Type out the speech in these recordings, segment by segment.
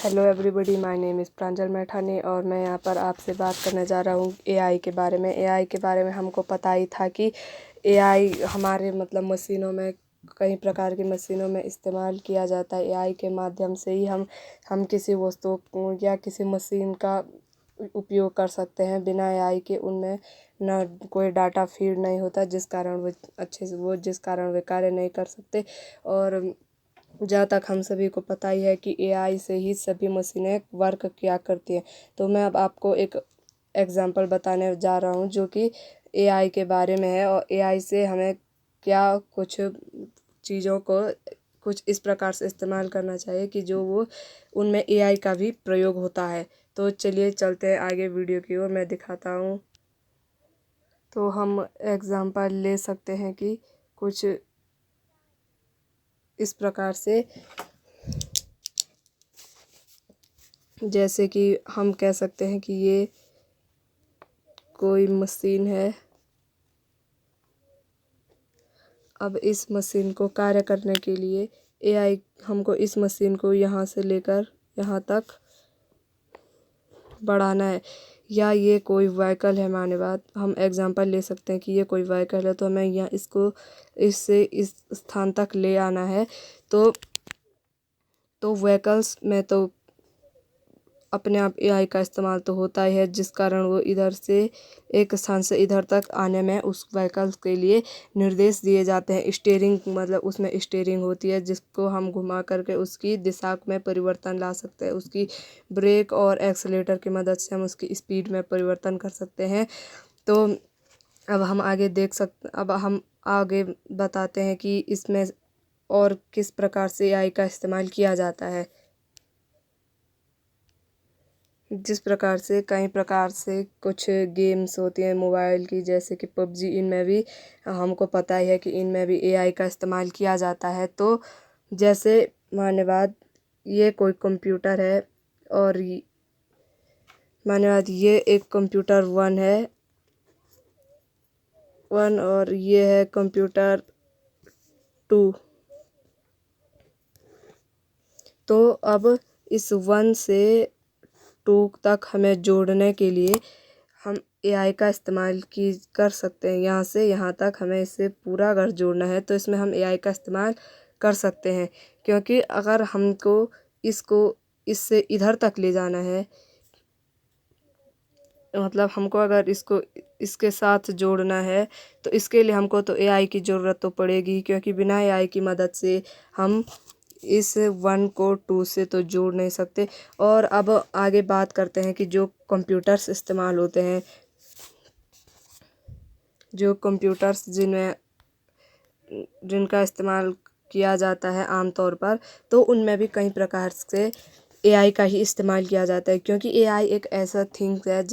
Hello everybody, my name is Pranjal Maithani और मैं यहाँ पर आपसे बात करने जा रहा हूँ एआई के बारे में। एआई के बारे में हमको पता ही था कि एआई हमारे मशीनों में, कई प्रकार की मशीनों में इस्तेमाल किया जाता है। एआई के माध्यम से ही हम किसी वस्तु या किसी मशीन का उपयोग कर सकते हैं। बिना एआई के उनमें ना कोई डाटा फीड नहीं होता, जिस कारण वे कार्य नहीं कर सकते। और जहाँ तक हम सभी को पता ही है कि एआई से ही सभी मशीनें वर्क किया करती हैं। तो मैं अब आपको एक एग्जांपल बताने जा रहा हूँ जो कि एआई के बारे में है, और एआई से हमें क्या कुछ चीज़ों को कुछ इस प्रकार से इस्तेमाल करना चाहिए कि जो वो उनमें एआई का भी प्रयोग होता है। तो चलिए चलते हैं आगे वीडियो की ओर, मैं दिखाता हूँ। तो हम एग्जांपल ले सकते हैं कि कुछ इस प्रकार से, जैसे कि हम कह सकते हैं कि ये कोई मशीन है। अब इस मशीन को कार्य करने के लिए एआई हमको इस मशीन को यहाँ से लेकर यहाँ तक बढ़ाना है। या ये कोई व्हीकल है, माने बात हम एग्जांपल ले सकते हैं कि ये कोई व्हीकल है, तो हमें यहाँ इसको इससे इस स्थान तक ले आना है। तो व्हीकल्स में तो अपने आप एआई का इस्तेमाल तो होता ही है, जिस कारण वो इधर से एक स्थान से इधर तक आने में उस व्हीकल के लिए निर्देश दिए जाते हैं। स्टीयरिंग उसमें स्टीयरिंग होती है, जिसको हम घुमा करके उसकी दिशा में परिवर्तन ला सकते हैं। उसकी ब्रेक और एक्सीलेटर की मदद से हम उसकी स्पीड में परिवर्तन कर सकते हैं। तो अब हम आगे बताते हैं कि इसमें और किस प्रकार से एआई का इस्तेमाल किया जाता है। जिस प्रकार से कई प्रकार से कुछ गेम्स होती हैं मोबाइल की, जैसे कि पबजी, इनमें भी हमको पता ही है कि इनमें भी एआई का इस्तेमाल किया जाता है। तो जैसे माने बात ये कोई कंप्यूटर है, और माने बात ये एक कंप्यूटर वन और ये है कंप्यूटर 2। तो अब इस 1 से 2 तक हमें जोड़ने के लिए हम एआई का इस्तेमाल कर सकते हैं। यहाँ से यहाँ तक हमें इसे पूरा अगर जोड़ना है तो इसमें हम एआई का इस्तेमाल कर सकते हैं। क्योंकि अगर हमको इसको इससे इधर तक ले जाना है, हमको अगर इसको इसके साथ जोड़ना है, तो इसके लिए हमको तो एआई की ज़रूरत तो पड़ेगी, क्योंकि बिना एआई की मदद से हम इस 1 को 2 से तो जोड़ नहीं सकते। और अब आगे बात करते हैं कि जो कंप्यूटर्स इस्तेमाल होते हैं, जो कंप्यूटर्स जिनका इस्तेमाल किया जाता है आमतौर पर, तो उनमें भी कई प्रकार से एआई का ही इस्तेमाल किया जाता है। क्योंकि एआई एक ऐसा थिंग्स है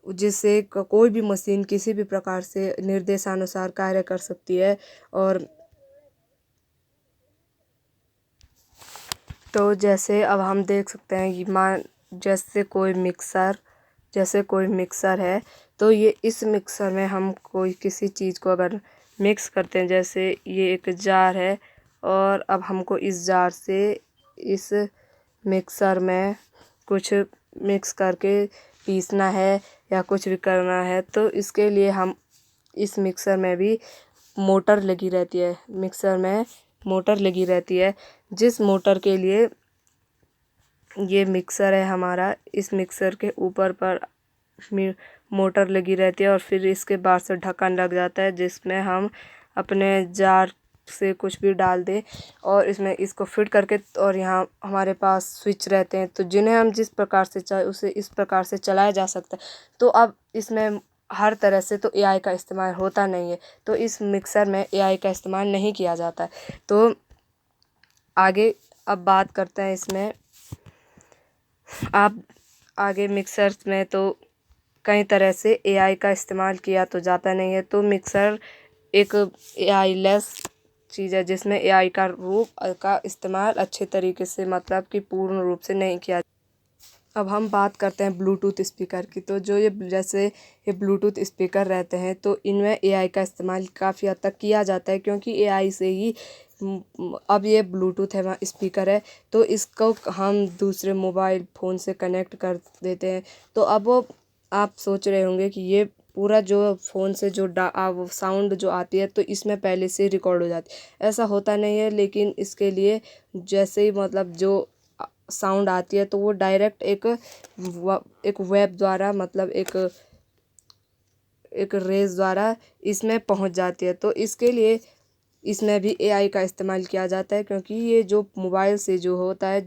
जिससे कोई भी मशीन किसी भी प्रकार से निर्देशानुसार कार्य कर सकती है। और तो जैसे अब हम देख सकते हैं कि जैसे कोई मिक्सर है, तो ये इस मिक्सर में हम कोई किसी चीज़ को अगर मिक्स करते हैं, जैसे ये एक जार है, और अब हमको इस जार से इस मिक्सर में कुछ मिक्स करके पीसना है या कुछ भी करना है, तो इसके लिए हम इस मिक्सर में भी मोटर लगी रहती है। मिक्सर में मोटर लगी रहती है, जिस मोटर के लिए ये मिक्सर है हमारा, इस मिक्सर के ऊपर पर मोटर लगी रहती है, और फिर इसके बाद से ढक्कन लग जाता है, जिसमें हम अपने जार से कुछ भी डाल दें और इसमें इसको फिट करके, और यहाँ हमारे पास स्विच रहते हैं, तो जिन्हें हम जिस प्रकार से चाहे उसे इस प्रकार से चलाया जा सकता है। तो अब इसमें हर तरह से तो एआई का इस्तेमाल होता नहीं है, तो इस मिक्सर में एआई का इस्तेमाल नहीं किया जाता है। तो आगे अब बात करते हैं इसमें। आप आगे मिक्सर्स में तो कई तरह से एआई का इस्तेमाल किया तो जाता नहीं है। तो मिक्सर एक एआई लेस चीज़ है, जिसमें एआई का इस्तेमाल अच्छे तरीके से, कि पूर्ण रूप से नहीं किया। अब हम बात करते हैं ब्लूटूथ स्पीकर की। तो ये ब्लूटूथ स्पीकर रहते हैं, तो इनमें एआई का इस्तेमाल काफ़ी हद तक किया जाता है, क्योंकि एआई से ही अब ये ब्लूटूथ है, वहाँ स्पीकर है, तो इसको हम दूसरे मोबाइल फ़ोन से कनेक्ट कर देते हैं। तो अब आप सोच रहे होंगे कि ये पूरा जो फ़ोन से जो साउंड जो आती है तो इसमें पहले से रिकॉर्ड हो जाती है। ऐसा होता नहीं है, लेकिन इसके लिए जैसे ही मतलब जो साउंड आती है तो वो डायरेक्ट एक वेब द्वारा, मतलब एक रेज द्वारा इसमें पहुंच जाती है। तो इसके लिए इसमें भी एआई का इस्तेमाल किया जाता है, क्योंकि ये जो मोबाइल से जो होता है,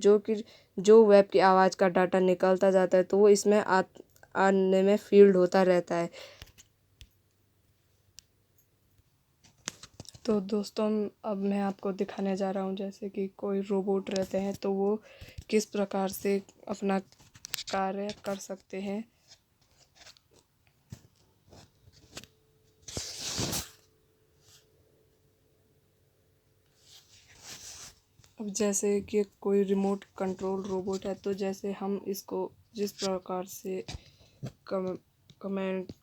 जो वेब की आवाज़ का डाटा निकलता जाता है तो वो इसमें आने में फील्ड होता रहता है। तो दोस्तों, अब मैं आपको दिखाने जा रहा हूँ जैसे कि कोई रोबोट रहते हैं तो वो किस प्रकार से अपना कार्य कर सकते हैं। अब जैसे कि कोई रिमोट कंट्रोल रोबोट है, तो जैसे हम इसको जिस प्रकार से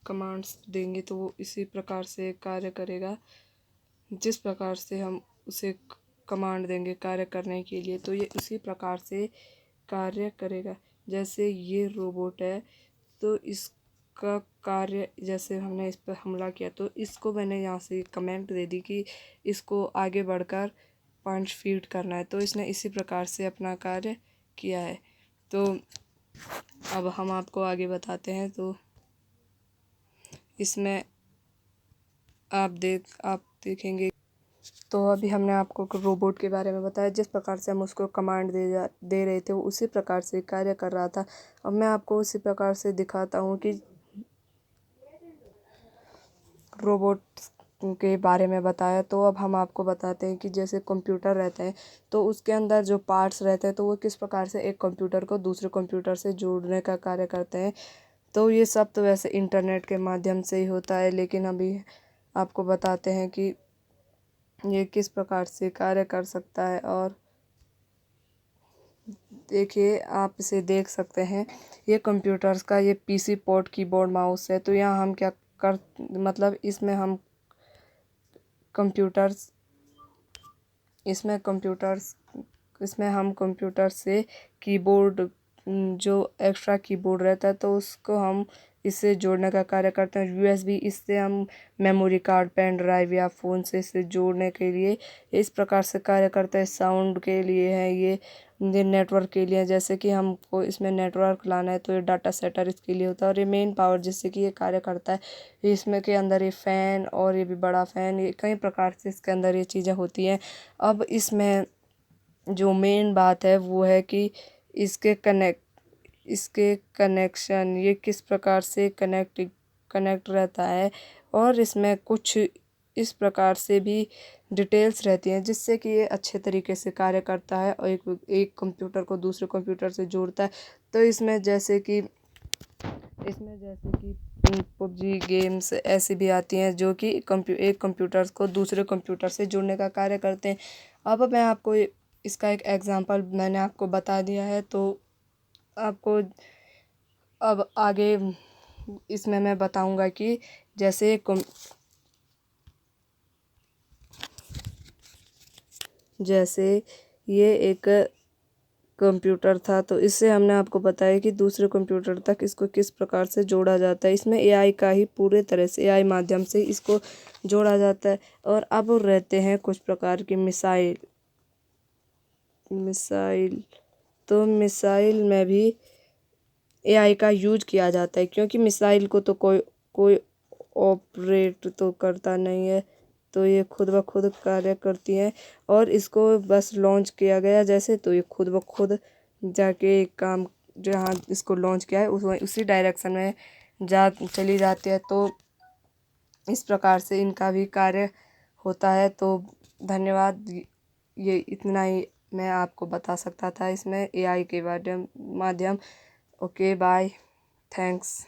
कमांड्स देंगे तो वो इसी प्रकार से कार्य करेगा। जिस प्रकार से हम उसे कमांड देंगे कार्य करने के लिए, तो ये उसी प्रकार से कार्य करेगा। जैसे ये रोबोट है, तो इसका कार्य, जैसे हमने इस पर हमला किया तो इसको मैंने यहाँ से कमेंट दे दी कि इसको आगे बढ़कर 5 फीट करना है, तो इसने इसी प्रकार से अपना कार्य किया है। तो अब हम आपको आगे बताते हैं। तो इसमें आप देखेंगे। तो अभी हमने आपको रोबोट के बारे में बताया, जिस प्रकार से हम उसको कमांड दे रहे थे वो उसी प्रकार से कार्य कर रहा था। अब मैं आपको उसी प्रकार से दिखाता हूँ कि रोबोट के बारे में बताया। तो अब हम आपको बताते हैं कि जैसे कंप्यूटर रहते हैं तो उसके अंदर जो पार्ट्स रहते हैं तो वो किस प्रकार से एक कंप्यूटर को दूसरे कंप्यूटर से जोड़ने का कार्य करते हैं। तो ये सब तो वैसे इंटरनेट के माध्यम से ही होता है, लेकिन अभी आपको बताते हैं कि ये किस प्रकार से कार्य कर सकता है। और देखिए, आप इसे देख सकते हैं, ये कंप्यूटर्स का ये पीसी पोर्ट कीबोर्ड माउस है। तो यहाँ हम क्या कर मतलब कंप्यूटर्स इसमें कंप्यूटर्स इसमें हम कंप्यूटर से कीबोर्ड, जो एक्स्ट्रा कीबोर्ड रहता है तो उसको हम इससे जोड़ने का कार्य करते हैं। यूएसबी, इससे हम मेमोरी कार्ड, पेन ड्राइव या फ़ोन से इसे जोड़ने के लिए इस प्रकार से कार्य करता है। साउंड के लिए है ये नेटवर्क के लिए, जैसे कि हमको इसमें नेटवर्क लाना है तो ये डाटा सेंटर इसके लिए होता है। और ये मेन पावर जिससे कि ये कार्य करता है, इसमें के अंदर ये फ़ैन, और ये भी बड़ा फ़ैन, ये कई प्रकार से इसके अंदर ये चीज़ें होती हैं। अब इसमें जो मेन बात है वो है कि इसके कनेक्शन ये किस प्रकार से कनेक्ट रहता है। और इसमें कुछ इस प्रकार से भी डिटेल्स रहती हैं जिससे कि ये अच्छे तरीके से कार्य करता है और एक कंप्यूटर को दूसरे कंप्यूटर से जोड़ता है। तो इसमें जैसे कि पबजी गेम्स ऐसी भी आती हैं जो कि एक कंप्यूटर को दूसरे कंप्यूटर से जोड़ने का कार्य करते हैं। अब मैं आपको इसका एक एग्जांपल मैंने आपको बता दिया है। तो आपको अब आगे इसमें मैं बताऊंगा कि जैसे ये एक कंप्यूटर था, तो इससे हमने आपको बताया कि दूसरे कंप्यूटर तक इसको किस प्रकार से जोड़ा जाता है। इसमें एआई का ही पूरे तरह से एआई माध्यम से इसको जोड़ा जाता है। और अब रहते हैं कुछ प्रकार की मिसाइल। तो मिसाइल में भी एआई का यूज किया जाता है, क्योंकि मिसाइल को तो कोई ऑपरेट तो करता नहीं है, तो ये खुद ब खुद कार्य करती हैं। और इसको बस लॉन्च किया गया जैसे, तो ये खुद ब खुद जाके काम, जहाँ इसको लॉन्च किया है उसी डायरेक्शन में चली जाती है। तो इस प्रकार से इनका भी कार्य होता है। तो धन्यवाद, ये इतना ही मैं आपको बता सकता था इसमें एआई के माध्यम। Okay, bye, thanks.